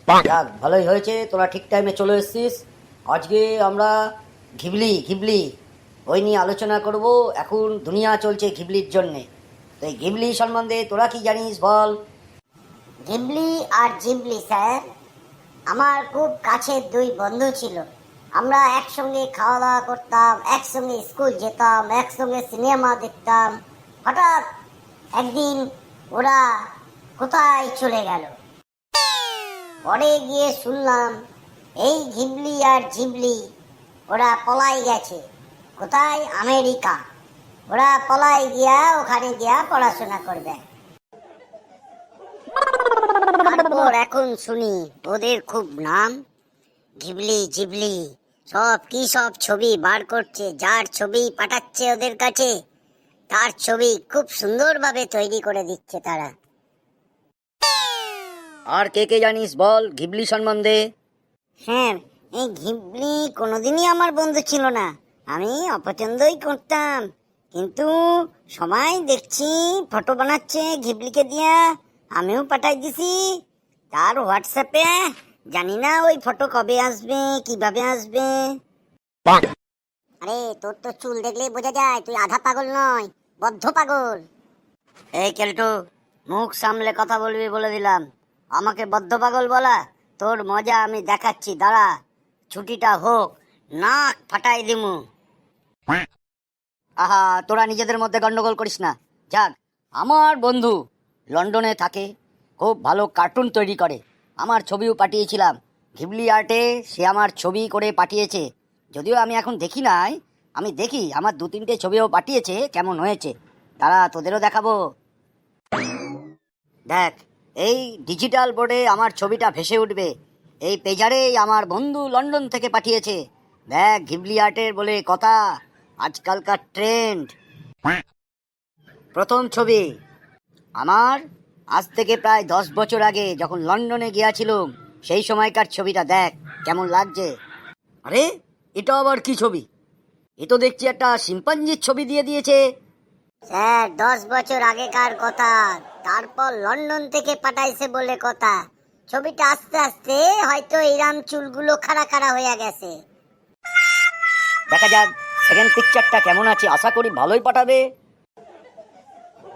যাক, ভালোই হয়েছে তোরা ঠিক টাইমে চলে এসেছিস। আজকে আমরা ঘিবলি ঘিবলি ওই নিয়ে আলোচনা করব। এখন দুনিয়া চলছে ঘিবলির জন্যে। তো এই ঘিবলি সম্বন্ধে তোরা কি জানিস বল। গিবলি আর জিবলি স্যার আমার খুব কাছের দুই বন্ধু ছিল। আমরা একসঙ্গে খাওয়া দাওয়া করতাম, একসঙ্গে স্কুল যেতাম, একসঙ্গে সিনেমা দেখতাম। হঠাৎ একদিন ওরা কোথায় চলে গেল। পরে গিয়ে শুনলাম এই ঘিবলি আর জিবলি ওরা পলাই গেছে। কোথায়? আমেরিকা। ওরা পলাই গিয়া ওখানে গিয়া পড়াশোনা করবে। তারপর এখন শুনি ওদের খুব নাম, ঘিবলি জিবলি সব ছবি বার করছে। যার ছবি পাঠাচ্ছে ওদের কাছে তার ছবি খুব সুন্দরভাবে তৈরি করে দিচ্ছে তারা। আর কে কে জানিস বল ঘিবলি সম্বন্ধে। স্যার, এই ঘিবলি কোনোদিনই আমার বন্ধু ছিল না, আমি অপছন্দই করতাম। কিন্তু সবাই দেখছি ফটো বানাচ্ছে ঘিবলিকে দিয়া, আমিও পাঠাই দিছি তার হোয়াটসঅ্যাপে। জানি না ওই ফটো কবে আসবে, কিভাবে আসবে। আরে তোর তো চুল দেখলেই বোঝা যায় তুই আধা পাগল নয়, বদ্ধ পাগল। এই কেলটু, মুখ সামলে কথা বলবি বলে দিলাম। আমাকে বদ্ধ পাগল বলা, তোর মজা আমি দেখাচ্ছি, দাঁড়া। ছুটিটা হোক, নাক ফাটাই দিমু। আহা, তোরা নিজেদের মধ্যে গন্ডগোল করিস না। যাক, আমার বন্ধু লন্ডনে থাকে, খুব ভালো কার্টুন তৈরি করে। আমার ছবিও পাঠিয়েছিলাম ঘিবলি আর্টে, সে আমার ছবি করে পাঠিয়েছে। যদিও আমি এখন দেখি নাই, আমি দেখি আমার 2-3টে ছবিও পাঠিয়েছে, কেমন হয়েছে তারা তোদেরও দেখাবো। দেখ, এই ডিজিটাল বোর্ডে আমার ছবিটা ভেসে উঠবে। এই পেজারেই আমার বন্ধু লন্ডন থেকে পাঠিয়েছে। দেখ, ঘিবলি আর্টের বলে কথা, আজকালকার ট্রেন্ড। প্রথম ছবি আমার আজ থেকে প্রায় 10 বছর আগে যখন লন্ডনে গিয়েছিলাম, সেই সময়কার ছবিটা দেখ কেমন লাগছে। আরে, এটা আবার কি ছবি? এ তো দেখছি একটা শিম্পাঞ্জির ছবি দিয়ে দিয়েছে। স্যার, 10 বছর আগেকার কথা, তারপর লন্ডন থেকে পাঠাইছে বলে কথা। ছবিটা আস্তে আস্তে হয়তো এরাম চুলগুলো খাড়া খাড়া হয়ে গেছে। দেখা যাক সেকেন্ড পিকচারটা কেমন আছে, আশা করি ভালোই পাঠাবে।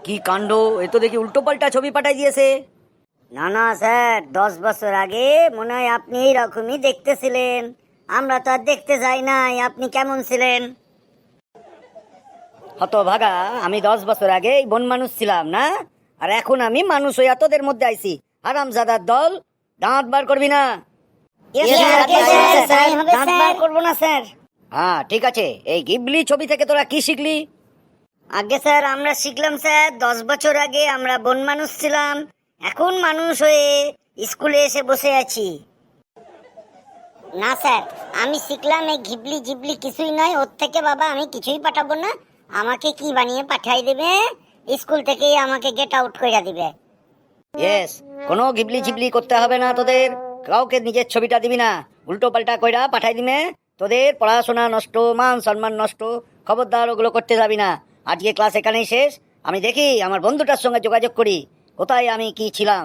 কি কাণ্ড, এ তো দেখি উল্টো পাল্টা ছবি পাঠাই দিয়েছে। না না স্যার, 10 বছর আগে মনে হয় আপনি এইরকমই দেখতেছিলেন। আমরা তো আর দেখতে যাই নাই আপনি কেমন ছিলেন। হতভাগা, আমি 10 বছর আগে বন মানুষ ছিলাম না, আর এখন আমি মানুষ হইয়া তোদের মধ্যে আইছি। হারামজাদার দল, দাঁত বার করবি না। দাঁত বার করবো না স্যার। হ্যাঁ ঠিক আছে, এই গিবলি ছবি থেকে তোরা কি শিখলি? আগে স্যার আমরা শিখলাম স্যার, 10 বছর আগে আমরা বন মানুষ ছিলাম, এখন মানুষ হয়ে স্কুলে এসে বসে আছি। না স্যার, আমি শিখলাম এই ঘিবলি জিবলি কিছুই নয়, ওর থেকে বাবা আমি কিছুই পাঠাবো না। আমাকে কি বানিয়ে পাঠাই দেবে, স্কুল থেকেই আমাকে গেট আউট করে দিবে। ইয়েস, কোনো গিবলি জিবলি করতে হবে না তোদের। কাউকে নিজের ছবিটা দিবি না, উল্টো পাল্টা কইরা পাঠাই দিমে। তোদের পড়াশোনা নষ্ট, মান সম্মান নষ্ট। খবরদার ওগুলো করতে যাবি না। আজকে ক্লাস এখানেই শেষ। আমি দেখি আমার বন্ধুটার সঙ্গে যোগাযোগ করি, কোথায় আমি কি ছিলাম।